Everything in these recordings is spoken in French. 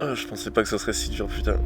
Ah, je pensais pas que ça serait si dur, putain.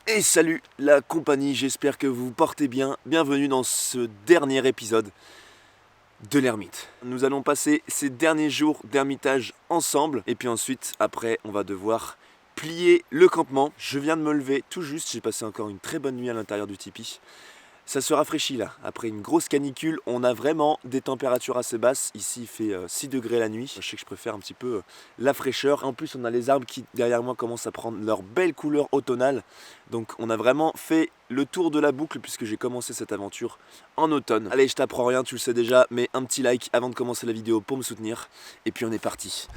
Et salut la compagnie, j'espère que vous vous portez bien. Bienvenue dans ce dernier épisode de l'ermite. Nous allons passer ces derniers jours d'ermitage ensemble. Et puis ensuite, après, on va devoir plier le campement. Je viens de me lever tout juste, j'ai passé encore une très bonne nuit à l'intérieur du tipi. Ça se rafraîchit là, après une grosse canicule, on a vraiment des températures assez basses. Ici il fait 6 degrés la nuit, je sais que je préfère un petit peu la fraîcheur. En plus on a les arbres qui derrière moi commencent à prendre leur belle couleur automnale. Donc on a vraiment fait le tour de la boucle puisque j'ai commencé cette aventure en automne. Allez, je t'apprends rien, tu le sais déjà, mais un petit like avant de commencer la vidéo pour me soutenir. Et puis on est parti.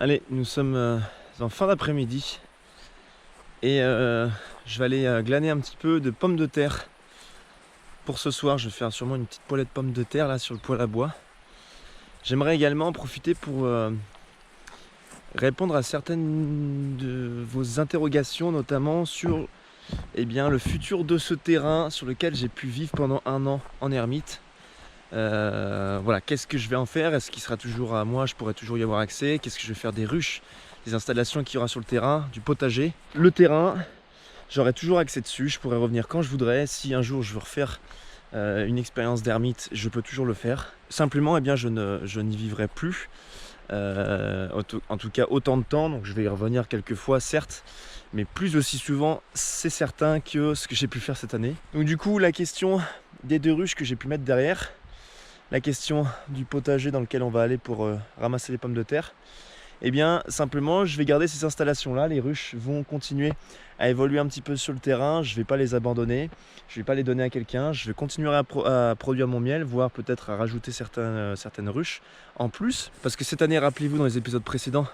Allez, nous sommes en fin d'après-midi et je vais aller glaner un petit peu de pommes de terre pour ce soir. Je vais faire sûrement une petite poêlée de pommes de terre là sur le poêle à bois. J'aimerais également en profiter pour répondre à certaines de vos interrogations, notamment sur le futur de ce terrain sur lequel j'ai pu vivre pendant 1 an en ermite. Voilà, qu'est-ce que je vais en faire? Est-ce qu'il sera toujours à moi? Je pourrai toujours y avoir accès? Qu'est-ce que je vais faire des ruches, des installations qu'il y aura sur le terrain, du potager? Le terrain, j'aurai toujours accès dessus, je pourrai revenir quand je voudrais. Si un jour je veux refaire une expérience d'ermite, je peux toujours le faire. Simplement, je n'y vivrai plus. En tout cas autant de temps, donc je vais y revenir quelques fois certes, mais plus aussi souvent, c'est certain, que ce que j'ai pu faire cette année. Donc du coup, la question des 2 ruches que j'ai pu mettre derrière, la question du potager dans lequel on va aller pour ramasser les pommes de terre, eh bien simplement je vais garder ces installations là. Les ruches vont continuer à évoluer un petit peu sur le terrain, je ne vais pas les abandonner, je ne vais pas les donner à quelqu'un, je vais continuer à produire mon miel, voire peut-être à rajouter certaines ruches en plus, parce que cette année, rappelez-vous dans les épisodes précédents,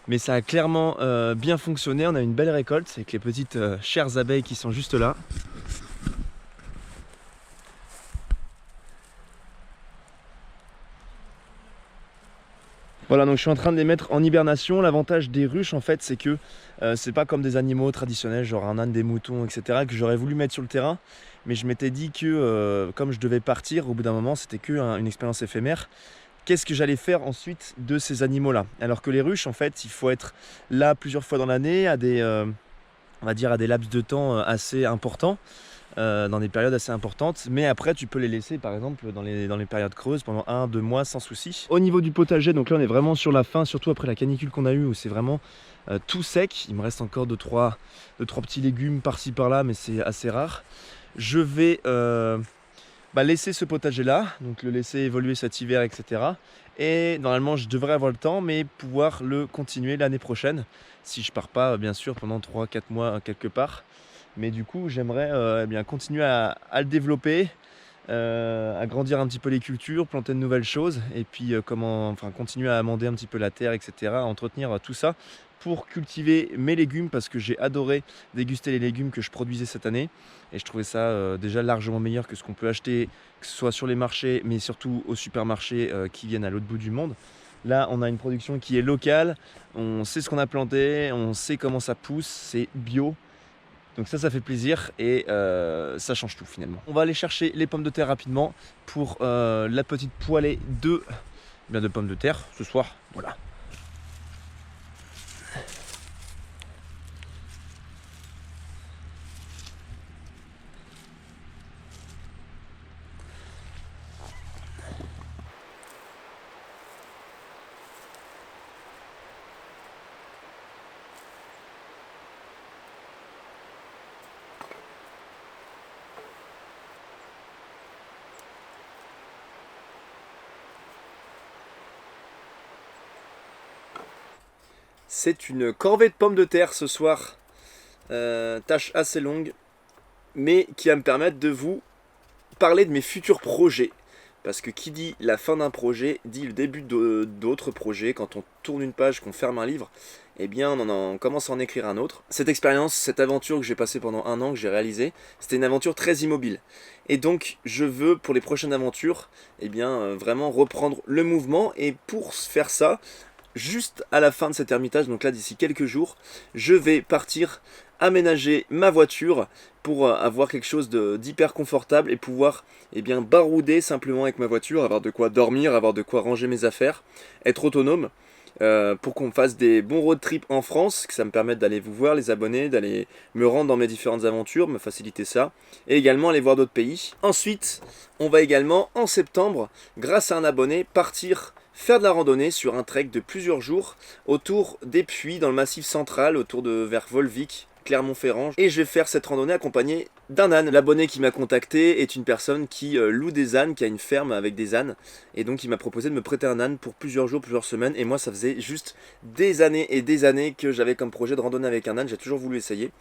mais ça a clairement bien fonctionné. On a une belle récolte avec les petites chères abeilles qui sont juste là. Voilà, donc je suis en train de les mettre en hibernation. L'avantage des ruches en fait, c'est que c'est pas comme des animaux traditionnels, genre un âne, des moutons, etc., que j'aurais voulu mettre sur le terrain. Mais je m'étais dit que comme je devais partir, au bout d'un moment, c'était une expérience éphémère. Qu'est-ce que j'allais faire ensuite de ces animaux-là? Alors que les ruches, en fait, il faut être là plusieurs fois dans l'année, on va dire à des laps de temps assez importants. Dans des périodes assez importantes, mais après tu peux les laisser par exemple dans les périodes creuses pendant 1-2 mois sans souci. Au niveau du potager, donc là on est vraiment sur la fin, surtout après la canicule qu'on a eue où c'est vraiment tout sec. Il me reste encore 2-3 petits légumes par-ci par-là, mais c'est assez rare. Je vais laisser ce potager là, donc le laisser évoluer cet hiver, etc. Et normalement je devrais avoir le temps, mais pouvoir le continuer l'année prochaine, si je pars pas bien sûr pendant 3-4 mois quelque part. Mais du coup, j'aimerais continuer à le développer, agrandir un petit peu les cultures, planter de nouvelles choses et puis continuer à amender un petit peu la terre, etc., à entretenir tout ça pour cultiver mes légumes parce que j'ai adoré déguster les légumes que je produisais cette année et je trouvais ça déjà largement meilleur que ce qu'on peut acheter, que ce soit sur les marchés mais surtout au supermarché qui viennent à l'autre bout du monde. Là, on a une production qui est locale, on sait ce qu'on a planté, on sait comment ça pousse, c'est bio. Donc ça fait plaisir et ça change tout finalement. On va aller chercher les pommes de terre rapidement pour la petite poêlée de pommes de terre ce soir. Voilà. C'est une corvée de pommes de terre ce soir, tâche assez longue, mais qui va me permettre de vous parler de mes futurs projets. Parce que qui dit la fin d'un projet, dit le début d'autres projets. Quand on tourne une page, qu'on ferme un livre, eh bien on commence à en écrire un autre. Cette expérience, cette aventure que j'ai passée pendant un an, que j'ai réalisée, c'était une aventure très immobile. Et donc je veux, pour les prochaines aventures, vraiment reprendre le mouvement. Et pour faire ça, juste à la fin de cet ermitage, donc là d'ici quelques jours, je vais partir aménager ma voiture pour avoir quelque chose d'hyper confortable et pouvoir barouder simplement avec ma voiture, avoir de quoi dormir, avoir de quoi ranger mes affaires, être autonome pour qu'on fasse des bons road trips en France, que ça me permette d'aller vous voir les abonnés, d'aller me rendre dans mes différentes aventures, me faciliter ça, et également aller voir d'autres pays. Ensuite, on va également en septembre, grâce à un abonné, partir faire de la randonnée sur un trek de plusieurs jours autour des puits dans le massif central, autour de vers Volvic, Clermont-Ferrand. Et je vais faire cette randonnée accompagnée d'un âne. L'abonné qui m'a contacté est une personne qui loue des ânes, qui a une ferme avec des ânes. Et donc il m'a proposé de me prêter un âne pour plusieurs jours, plusieurs semaines. Et moi ça faisait juste des années et des années que j'avais comme projet de randonner avec un âne. J'ai toujours voulu essayer.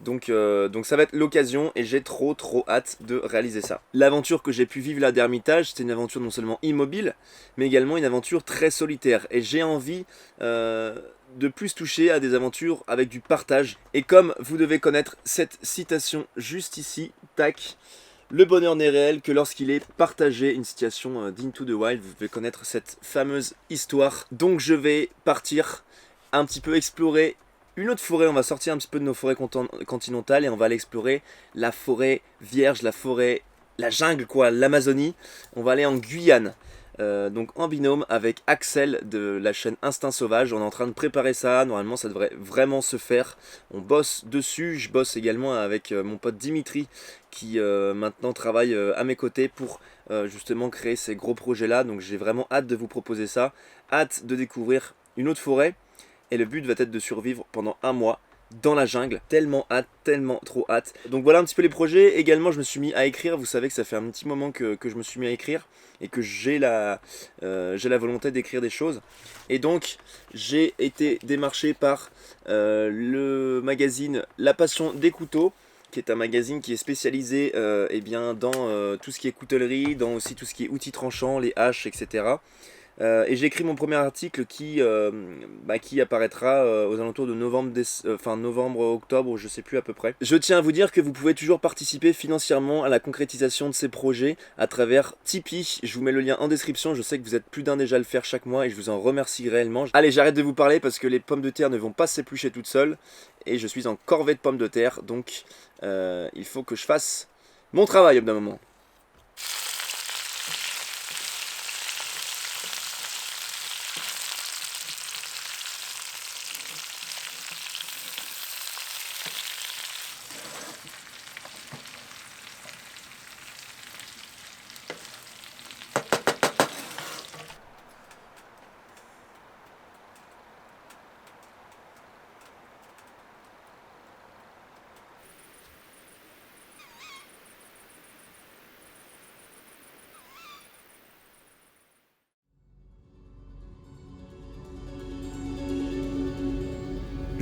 Donc ça va être l'occasion et j'ai trop hâte de réaliser ça. L'aventure que j'ai pu vivre là d'Hermitage, c'était une aventure non seulement immobile, mais également une aventure très solitaire. Et j'ai envie de plus toucher à des aventures avec du partage. Et comme vous devez connaître cette citation juste ici, tac, le bonheur n'est réel que lorsqu'il est partagé, une citation d'Into the Wild, vous devez connaître cette fameuse histoire. Donc je vais partir un petit peu explorer une autre forêt, on va sortir un petit peu de nos forêts continentales et on va aller explorer la forêt vierge, la jungle quoi, l'Amazonie. On va aller en Guyane, donc en binôme avec Axel de la chaîne Instinct Sauvage. On est en train de préparer ça, normalement ça devrait vraiment se faire. On bosse dessus, je bosse également avec mon pote Dimitri qui maintenant travaille à mes côtés pour justement créer ces gros projets là. Donc j'ai vraiment hâte de vous proposer ça, hâte de découvrir une autre forêt. Et le but va être de survivre pendant un mois dans la jungle. Tellement hâte, tellement trop hâte. Donc voilà un petit peu les projets. Également, je me suis mis à écrire. Vous savez que ça fait un petit moment que je me suis mis à écrire et que j'ai la volonté d'écrire des choses. Et donc, j'ai été démarché par le magazine La Passion des couteaux, qui est un magazine qui est spécialisé dans tout ce qui est coutellerie, dans aussi tout ce qui est outils tranchants, les haches, etc. Et j'ai écrit mon premier article qui apparaîtra aux alentours de novembre-octobre, je sais plus à peu près. Je tiens à vous dire que vous pouvez toujours participer financièrement à la concrétisation de ces projets à travers Tipeee. Je vous mets le lien en description, je sais que vous êtes plus d'un déjà à le faire chaque mois et je vous en remercie réellement. Allez, j'arrête de vous parler parce que les pommes de terre ne vont pas s'éplucher toutes seules et je suis en corvée de pommes de terre, donc il faut que je fasse mon travail au bout d'un moment.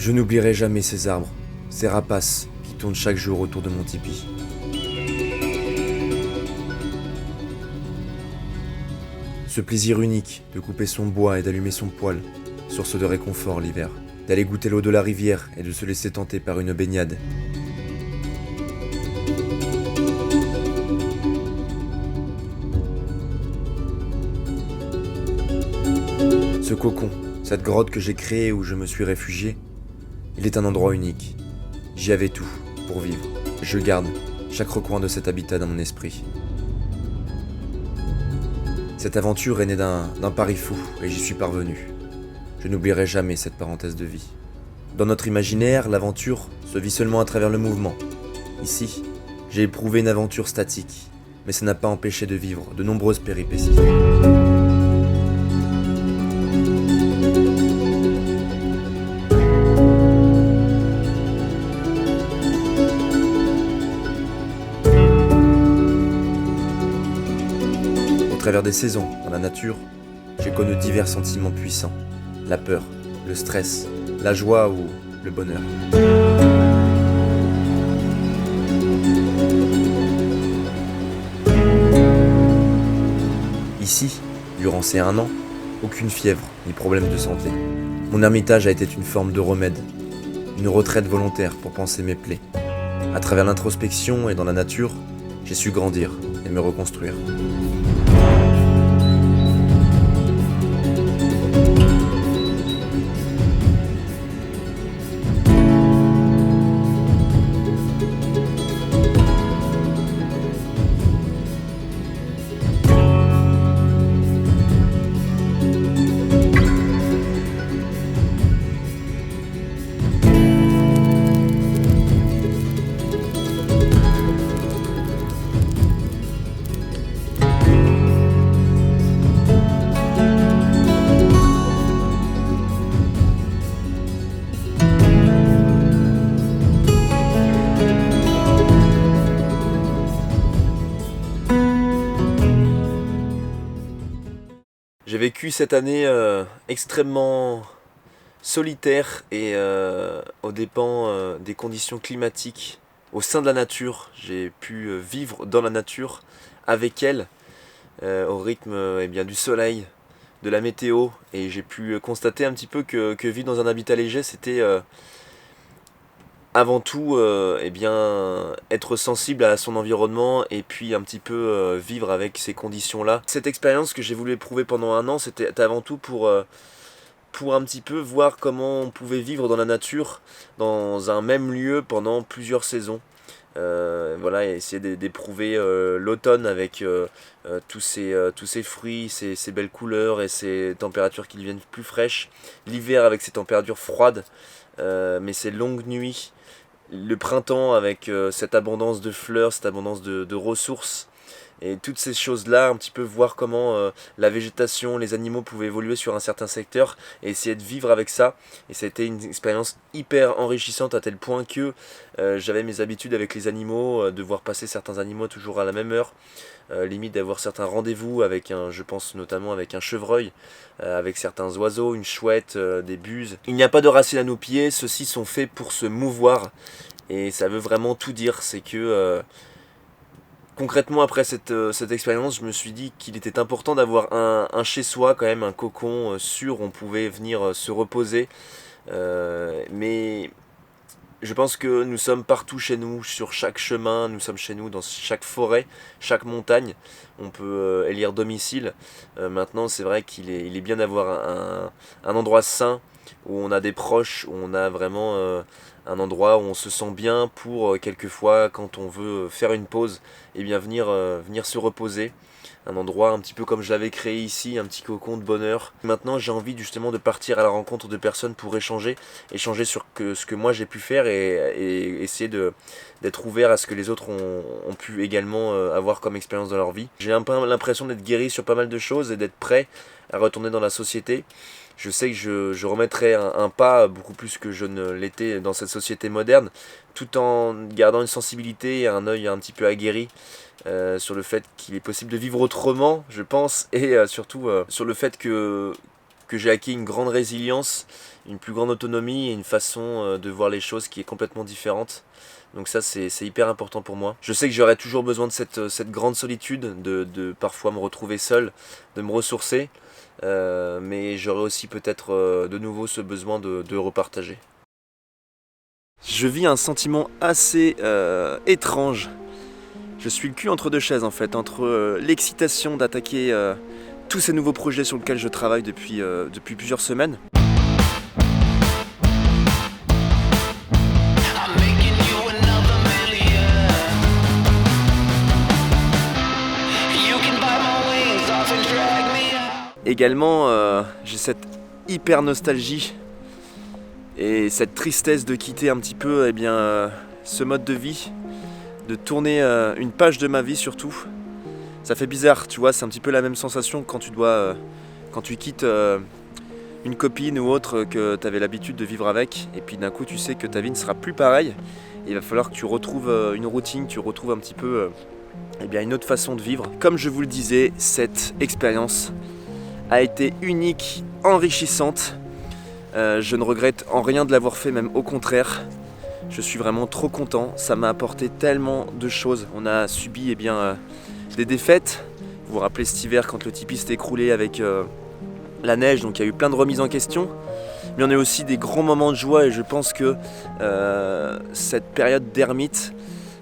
Je n'oublierai jamais ces arbres, ces rapaces qui tournent chaque jour autour de mon tipi. ce plaisir unique de couper son bois et d'allumer son poêle, source de réconfort l'hiver, d'aller goûter l'eau de la rivière et de se laisser tenter par une baignade. Ce cocon, cette grotte que j'ai créée où je me suis réfugié, il est un endroit unique. J'y avais tout pour vivre. Je garde chaque recoin de cet habitat dans mon esprit. Cette aventure est née d'un pari fou et j'y suis parvenu. Je n'oublierai jamais cette parenthèse de vie. Dans notre imaginaire, l'aventure se vit seulement à travers le mouvement. Ici, j'ai éprouvé une aventure statique, mais ça n'a pas empêché de vivre de nombreuses péripéties. Au travers des saisons, dans la nature, j'ai connu divers sentiments puissants. La peur, le stress, la joie ou le bonheur. Ici, durant ces 1 an, aucune fièvre ni problème de santé. Mon ermitage a été une forme de remède, une retraite volontaire pour panser mes plaies. À travers l'introspection et dans la nature, j'ai su grandir et me reconstruire. J'ai vécu cette année extrêmement solitaire et aux dépens des conditions climatiques au sein de la nature. J'ai pu vivre dans la nature avec elle au rythme du soleil, de la météo, et j'ai pu constater un petit peu que vivre dans un habitat léger, c'était avant tout être sensible à son environnement et puis un petit peu vivre avec ces conditions-là. Cette expérience que j'ai voulu éprouver pendant 1 an, c'était avant tout pour un petit peu voir comment on pouvait vivre dans la nature, dans un même lieu pendant plusieurs saisons. Et essayer d'éprouver l'automne avec tous ces fruits, ces belles couleurs et ces températures qui deviennent plus fraîches. L'hiver avec ces températures froides, mais ces longues nuits. Le printemps avec cette abondance de fleurs, cette abondance de ressources. Et toutes ces choses-là, un petit peu voir comment la végétation, les animaux pouvaient évoluer sur un certain secteur et essayer de vivre avec ça. Et ça a été une expérience hyper enrichissante à tel point que j'avais mes habitudes avec les animaux, de voir passer certains animaux toujours à la même heure. Limite d'avoir certains rendez-vous avec je pense notamment avec un chevreuil, avec certains oiseaux, une chouette, des buses. Il n'y a pas de racines à nos pieds, ceux-ci sont faits pour se mouvoir. Et ça veut vraiment tout dire, c'est que... concrètement, après cette expérience, je me suis dit qu'il était important d'avoir un chez-soi, quand même, un cocon sûr où on pouvait venir se reposer. Mais je pense que nous sommes partout chez nous, sur chaque chemin, nous sommes chez nous, dans chaque forêt, chaque montagne. On peut élire domicile. Maintenant, c'est vrai qu'il est bien d'avoir un endroit sain, où on a des proches, où on a vraiment un endroit où on se sent bien pour quelquefois, quand on veut faire une pause, et bien venir se reposer. Un endroit un petit peu comme je l'avais créé ici, un petit cocon de bonheur. Maintenant, j'ai envie justement de partir à la rencontre de personnes pour échanger sur ce que moi j'ai pu faire et essayer d'être ouvert à ce que les autres ont pu également avoir comme expérience dans leur vie. J'ai un peu l'impression d'être guéri sur pas mal de choses et d'être prêt à retourner dans la société. Je sais que je remettrai un pas beaucoup plus que je ne l'étais dans cette société moderne, tout en gardant une sensibilité et un œil un petit peu aguerri sur le fait qu'il est possible de vivre autrement, je pense, et surtout sur le fait que j'ai acquis une grande résilience, une plus grande autonomie et une façon de voir les choses qui est complètement différente. Donc ça c'est hyper important pour moi. Je sais que j'aurai toujours besoin de cette grande solitude, de parfois me retrouver seul, de me ressourcer, mais j'aurai aussi peut-être de nouveau ce besoin de repartager. Je vis un sentiment assez étrange. Je suis le cul entre deux chaises en fait, entre l'excitation d'attaquer tous ces nouveaux projets sur lesquels je travaille depuis plusieurs semaines. Également, j'ai cette hyper nostalgie et cette tristesse de quitter un petit peu ce mode de vie, de tourner une page de ma vie surtout. Ça fait bizarre, tu vois, c'est un petit peu la même sensation quand tu quittes une copine ou autre que tu avais l'habitude de vivre avec, et puis d'un coup tu sais que ta vie ne sera plus pareille. Il va falloir que tu retrouves une routine, tu retrouves un petit peu une autre façon de vivre. Comme je vous le disais, cette expérience a été unique, enrichissante. Je ne regrette en rien de l'avoir fait, même au contraire. Je suis vraiment trop content, ça m'a apporté tellement de choses. On a subi des défaites. Vous vous rappelez cet hiver quand le Tipeee s'est écroulé avec la neige, donc il y a eu plein de remises en question. Mais on a aussi des grands moments de joie et je pense que cette période d'ermite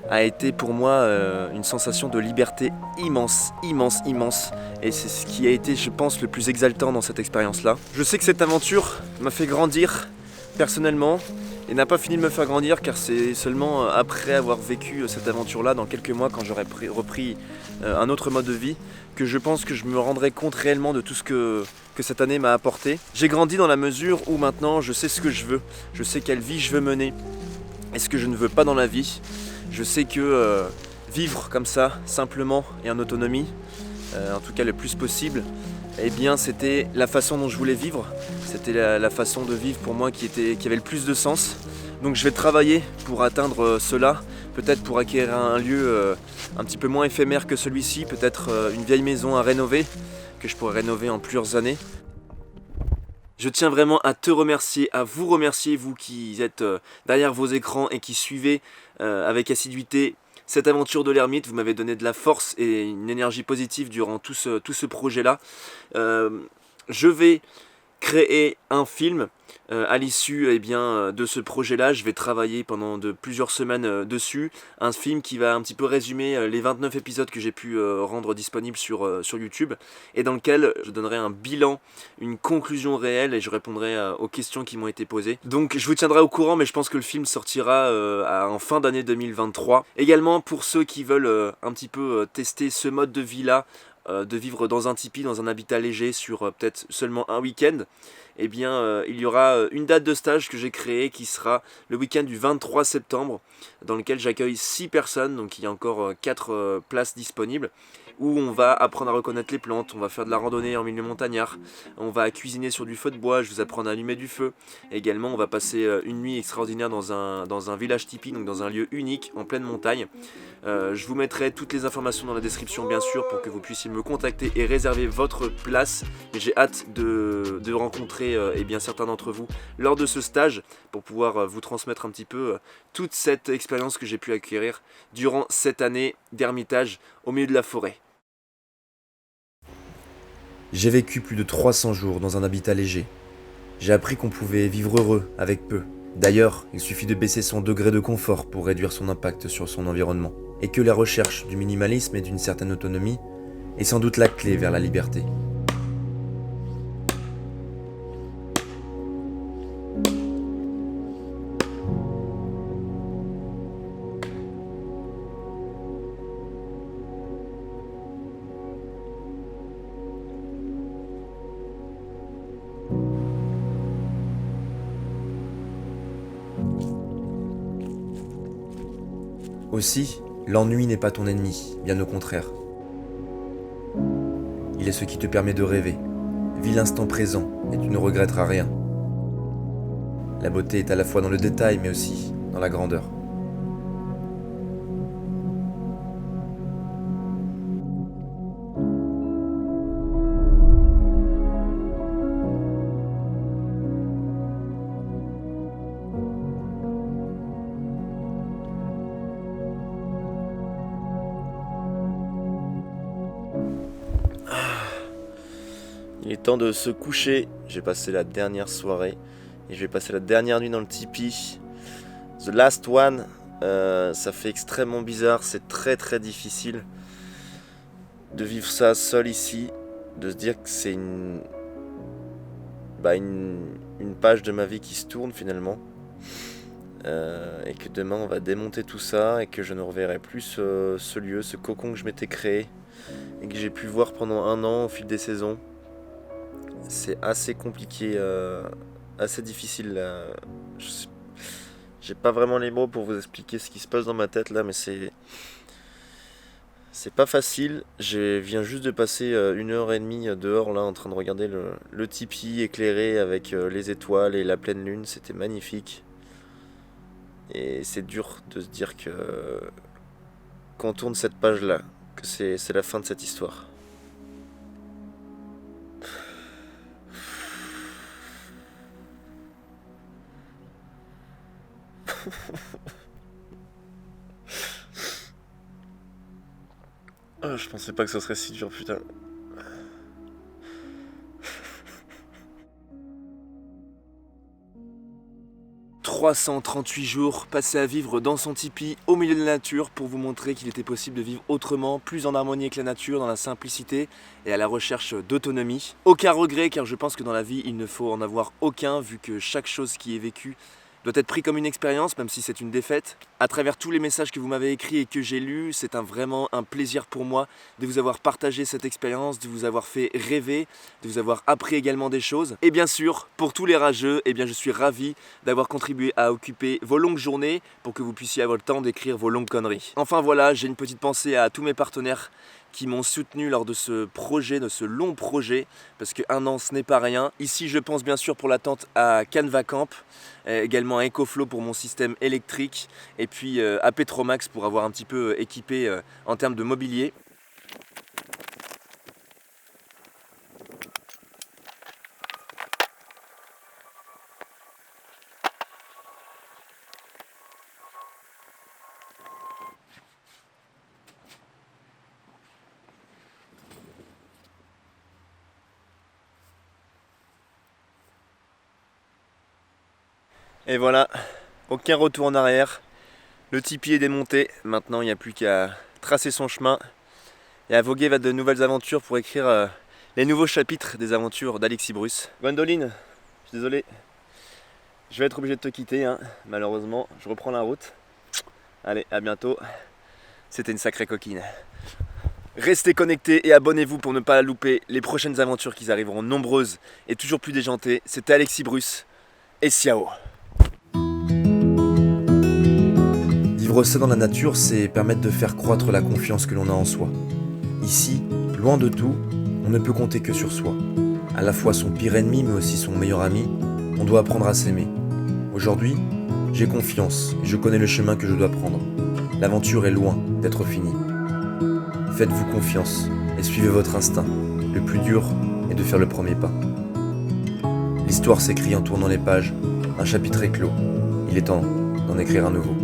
a été pour moi une sensation de liberté immense, immense, immense. Et c'est ce qui a été, je pense, le plus exaltant dans cette expérience-là. Je sais que cette aventure m'a fait grandir personnellement et n'a pas fini de me faire grandir, car c'est seulement après avoir vécu cette aventure-là, dans quelques mois, quand j'aurai repris un autre mode de vie, que je pense que je me rendrai compte réellement de tout ce que cette année m'a apporté. J'ai grandi dans la mesure où maintenant je sais ce que je veux, je sais quelle vie je veux mener et ce que je ne veux pas dans la vie. Je sais que vivre comme ça, simplement et en autonomie, en tout cas le plus possible, eh bien c'était la façon dont je voulais vivre. C'était la façon de vivre pour moi qui avait le plus de sens. Donc je vais travailler pour atteindre cela, peut-être pour acquérir un lieu un petit peu moins éphémère que celui-ci, peut-être une vieille maison à rénover, que je pourrais rénover en plusieurs années. Je tiens vraiment à te remercier, à vous remercier, vous qui êtes derrière vos écrans et qui suivez avec assiduité cette aventure de l'ermite. Vous m'avez donné de la force et une énergie positive durant tout ce projet-là. Je vais créer un film à l'issue de ce projet-là. Je vais travailler pendant plusieurs semaines dessus. Un film qui va un petit peu résumer les 29 épisodes que j'ai pu rendre disponibles sur YouTube, et dans lequel je donnerai un bilan, une conclusion réelle, et je répondrai aux questions qui m'ont été posées. Donc je vous tiendrai au courant, mais je pense que le film sortira en fin d'année 2023. Également, pour ceux qui veulent un petit peu tester ce mode de vie-là, de vivre dans un tipi, dans un habitat léger sur peut-être seulement un week-end, il y aura une date de stage que j'ai créée qui sera le week-end du 23 septembre, dans lequel j'accueille 6 personnes, donc il y a encore 4 places disponibles, où on va apprendre à reconnaître les plantes, on va faire de la randonnée en milieu montagnard, on va cuisiner sur du feu de bois, je vous apprends à allumer du feu. Également, on va passer une nuit extraordinaire dans un village tipi, donc dans un lieu unique en pleine montagne. Je vous mettrai toutes les informations dans la description, bien sûr, pour que vous puissiez me contacter et réserver votre place. J'ai hâte de rencontrer certains d'entre vous lors de ce stage, pour pouvoir vous transmettre un petit peu toute cette expérience que j'ai pu acquérir durant cette année d'ermitage au milieu de la forêt. J'ai vécu plus de 300 jours dans un habitat léger. J'ai appris qu'on pouvait vivre heureux avec peu. D'ailleurs, il suffit de baisser son degré de confort pour réduire son impact sur son environnement. Et que la recherche du minimalisme et d'une certaine autonomie est sans doute la clé vers la liberté. Aussi, l'ennui n'est pas ton ennemi, bien au contraire. Il est ce qui te permet de rêver. Vis l'instant présent et tu ne regretteras rien. La beauté est à la fois dans le détail mais aussi dans la grandeur. temps de se coucher. J'ai passé la dernière soirée et je vais passer la dernière nuit dans le tipi. The last one. Ça fait extrêmement bizarre, c'est très très difficile de vivre ça seul ici, de se dire que c'est une page de ma vie qui se tourne finalement, et que demain on va démonter tout ça et que je ne reverrai plus ce lieu, ce cocon que je m'étais créé et que j'ai pu voir pendant 1 an au fil des saisons. C'est assez compliqué, assez difficile là. J'ai pas vraiment les mots pour vous expliquer ce qui se passe dans ma tête là, mais c'est pas facile. Je viens juste de passer 1h30 dehors là en train de regarder le tipi éclairé avec les étoiles et la pleine lune. C'était magnifique. Et c'est dur de se dire que quand on tourne cette page là, que c'est la fin de cette histoire. Oh, je pensais pas que ce serait si dur, putain. 338 jours passés à vivre dans son tipi au milieu de la nature pour vous montrer qu'il était possible de vivre autrement, plus en harmonie avec la nature, dans la simplicité et à la recherche d'autonomie. Aucun regret, car je pense que dans la vie il ne faut en avoir aucun, vu que chaque chose qui est vécue doit être pris comme une expérience, même si c'est une défaite. À travers tous les messages que vous m'avez écrits et que j'ai lus, c'est vraiment un plaisir pour moi de vous avoir partagé cette expérience, de vous avoir fait rêver, de vous avoir appris également des choses. Et bien sûr, pour tous les rageux, eh bien je suis ravi d'avoir contribué à occuper vos longues journées pour que vous puissiez avoir le temps d'écrire vos longues conneries. Enfin voilà, j'ai une petite pensée à tous mes partenaires qui m'ont soutenu lors de ce projet, de ce long projet, parce que 1 an ce n'est pas rien. Ici je pense bien sûr pour la tente à Canva Camp, également à EcoFlow pour mon système électrique, et puis à Petromax pour avoir un petit peu équipé en termes de mobilier. Et voilà, aucun retour en arrière. Le tipi est démonté. Maintenant, il n'y a plus qu'à tracer son chemin et à voguer vers de nouvelles aventures pour écrire les nouveaux chapitres des aventures d'Alexis Bruce. Gwendoline, je suis désolé. Je vais être obligé de te quitter, hein. Malheureusement. Je reprends la route. Allez, à bientôt. C'était une sacrée coquine. Restez connectés et abonnez-vous pour ne pas louper les prochaines aventures qui arriveront nombreuses et toujours plus déjantées. C'était Alexis Bruce et Ciao. Vivre seul dans la nature, c'est permettre de faire croître la confiance que l'on a en soi. Ici, loin de tout, on ne peut compter que sur soi. À la fois son pire ennemi, mais aussi son meilleur ami, on doit apprendre à s'aimer. Aujourd'hui, j'ai confiance et je connais le chemin que je dois prendre. L'aventure est loin d'être finie. Faites-vous confiance et suivez votre instinct. Le plus dur est de faire le premier pas. L'histoire s'écrit en tournant les pages. Un chapitre est clos. Il est temps d'en écrire un nouveau.